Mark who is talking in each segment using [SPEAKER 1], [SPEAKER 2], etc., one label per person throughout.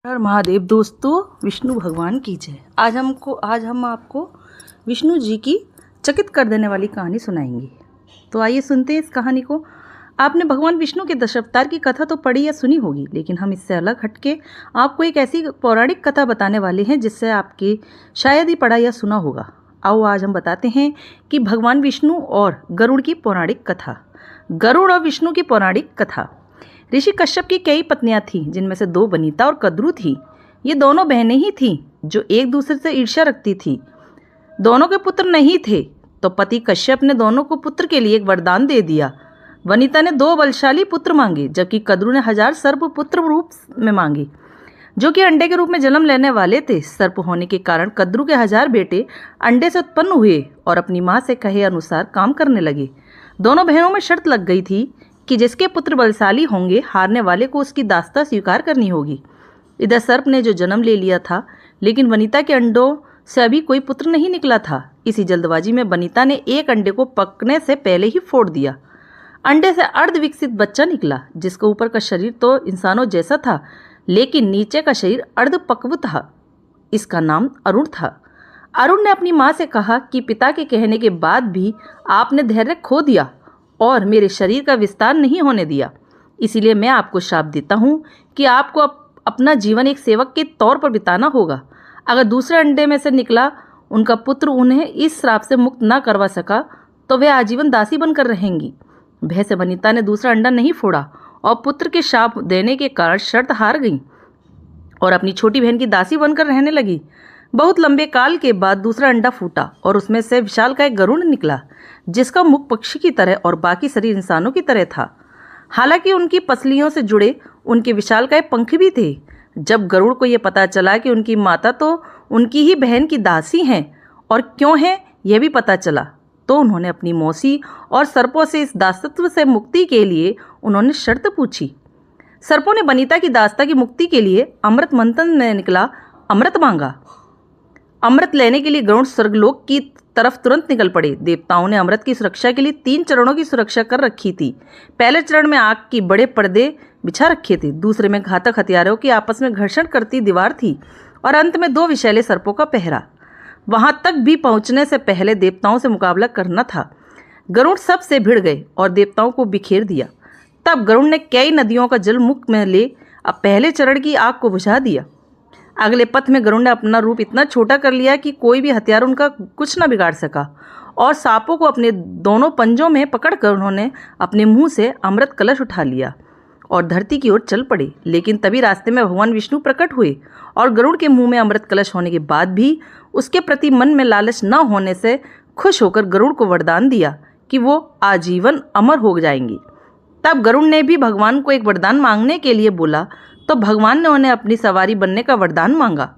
[SPEAKER 1] हर महादेव दोस्तों, विष्णु भगवान की जय। आज हम आपको विष्णु जी की चकित कर देने वाली कहानी सुनाएंगे। तो आइए सुनते हैं इस कहानी को। आपने भगवान विष्णु के दशावतार की कथा तो पढ़ी या सुनी होगी, लेकिन हम इससे अलग हटके आपको एक ऐसी पौराणिक कथा बताने वाले हैं जिससे आपके शायद ही पढ़ा या सुना होगा। आओ आज हम बताते हैं कि भगवान विष्णु और गरुड़ की पौराणिक कथा। गरुड़ और विष्णु की पौराणिक कथा। ऋषि कश्यप की कई पत्नियां थीं, जिनमें से 2 वनिता और कद्रु थी। ये दोनों बहनें ही थीं जो एक दूसरे से ईर्ष्या रखती थी। दोनों के पुत्र नहीं थे, तो पति कश्यप ने दोनों को पुत्र के लिए एक वरदान दे दिया। वनिता ने 2 बलशाली पुत्र मांगे, जबकि कद्रु ने 1000 सर्प पुत्र रूप में मांगे, जो कि अंडे के रूप में जन्म लेने वाले थे। सर्प होने के कारण कद्रु के 1000 बेटे अंडे से उत्पन्न हुए और अपनी माँ से कहे अनुसार काम करने लगे। दोनों बहनों में शर्त लग गई थी कि जिसके पुत्र बलशाली होंगे, हारने वाले को उसकी दास्ता स्वीकार करनी होगी। इधर सर्प ने जो जन्म ले लिया था, लेकिन वनिता के अंडों से अभी कोई पुत्र नहीं निकला था। इसी जल्दबाजी में वनिता ने एक अंडे को पकने से पहले ही फोड़ दिया। अंडे से अर्ध विकसित बच्चा निकला, जिसका ऊपर का शरीर तो इंसानों जैसा था, लेकिन नीचे का शरीर अर्धपक्व था। इसका नाम अरुण था। अरुण ने अपनी माँ से कहा कि पिता के कहने के बाद भी आपने धैर्य खो दिया और मेरे शरीर का विस्तार नहीं होने दिया। इसीलिए मैं आपको श्राप देता हूँ कि आपको अपना जीवन एक सेवक के तौर पर बिताना होगा। अगर दूसरे अंडे में से निकला उनका पुत्र उन्हें इस श्राप से मुक्त ना करवा सका, तो वे आजीवन दासी बनकर रहेंगी। भय से वनिता ने दूसरा अंडा नहीं फोड़ा और पुत्र के श्राप देने के कारण शर्त हार गई और अपनी छोटी बहन की दासी बनकर रहने लगी। बहुत लंबे काल के बाद दूसरा अंडा फूटा और उसमें से विशालकाय गरुड़ निकला, जिसका मुख पक्षी की तरह और बाकी शरीर इंसानों की तरह था। हालांकि उनकी पसलियों से जुड़े उनके विशालकाय पंख भी थे। जब गरुड़ को यह पता चला कि उनकी माता तो उनकी ही बहन की दासी हैं और क्यों है यह भी पता चला, तो उन्होंने अपनी मौसी और सर्पों से इस दासत्व से मुक्ति के लिए उन्होंने शर्त पूछी। सर्पों ने वनिता की दास्ता की मुक्ति के लिए अमृत मंथन में निकला अमृत मांगा। अमृत लेने के लिए गरुड़ स्वर्गलोक की तरफ तुरंत निकल पड़े। देवताओं ने अमृत की सुरक्षा के लिए 3 चरणों की सुरक्षा कर रखी थी। पहले चरण में आग की बड़े पर्दे बिछा रखे थे, दूसरे में घातक हथियारों की आपस में घर्षण करती दीवार थी और अंत में 2 विषैले सर्पों का पहरा। वहां तक भी पहुंचने से पहले देवताओं से मुकाबला करना था। गरुड़ सब से भिड़ गए और देवताओं को बिखेर दिया। तब गरुड़ ने कई नदियों का जल मुख में ले अब पहले चरण की आग को बुझा दिया। अगले पथ में गरुड़ ने अपना रूप इतना छोटा कर लिया कि कोई भी हथियार उनका कुछ न बिगाड़ सका और सांपों को अपने दोनों पंजों में पकड़कर उन्होंने अपने मुंह से अमृत कलश उठा लिया और धरती की ओर चल पड़े। लेकिन तभी रास्ते में भगवान विष्णु प्रकट हुए और गरुड़ के मुंह में अमृत कलश होने के बाद भी उसके प्रति मन में लालच न होने से खुश होकर गरुड़ को वरदान दिया कि वो आजीवन अमर हो जाएंगी। तब गरुड़ ने भी भगवान को एक वरदान मांगने के लिए बोला, तो भगवान ने उन्हें अपनी सवारी बनने का वरदान मांगा।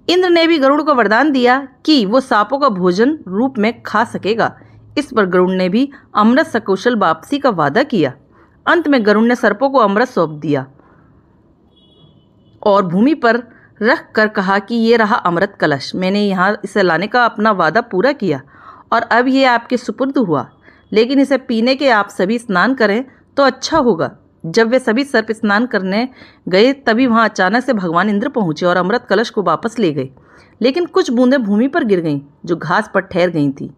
[SPEAKER 1] इंद्र ने भी गरुड़ को वरदान दिया कि वो सांपों का भोजन रूप में खा सकेगा। इस पर गरुड़ ने भी अमृत सकुशल वापसी का वादा किया। अंत में गरुड़ ने सर्पों को अमृत सौंप दिया और भूमि पर रख कर कहा कि ये रहा अमृत कलश। मैंने यहाँ इसे लाने का अपना वादा पूरा किया और अब ये आपके सुपुर्द हुआ, लेकिन इसे पीने के आप सभी स्नान करें तो अच्छा होगा। जब वे सभी सर्प स्नान करने गए, तभी वहां अचानक से भगवान इंद्र पहुंचे और अमृत कलश को वापस ले गए। लेकिन कुछ बूंदें भूमि पर गिर गईं, जो घास पर ठहर गई थीं।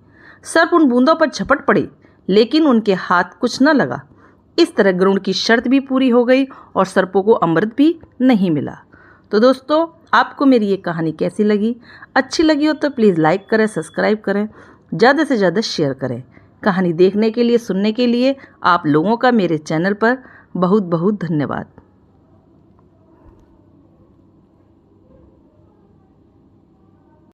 [SPEAKER 1] सर्प उन बूंदों पर झपट पड़े, लेकिन उनके हाथ कुछ न लगा। इस तरह गरुड़ की शर्त भी पूरी हो गई और सर्पों को अमृत भी नहीं मिला। तो दोस्तों, आपको मेरी ये कहानी कैसी लगी? अच्छी लगी हो तो प्लीज़ लाइक करें, सब्सक्राइब करें, ज़्यादा से ज़्यादा शेयर करें। कहानी देखने के लिए, सुनने के लिए आप लोगों का मेरे चैनल पर बहुत बहुत धन्यवाद।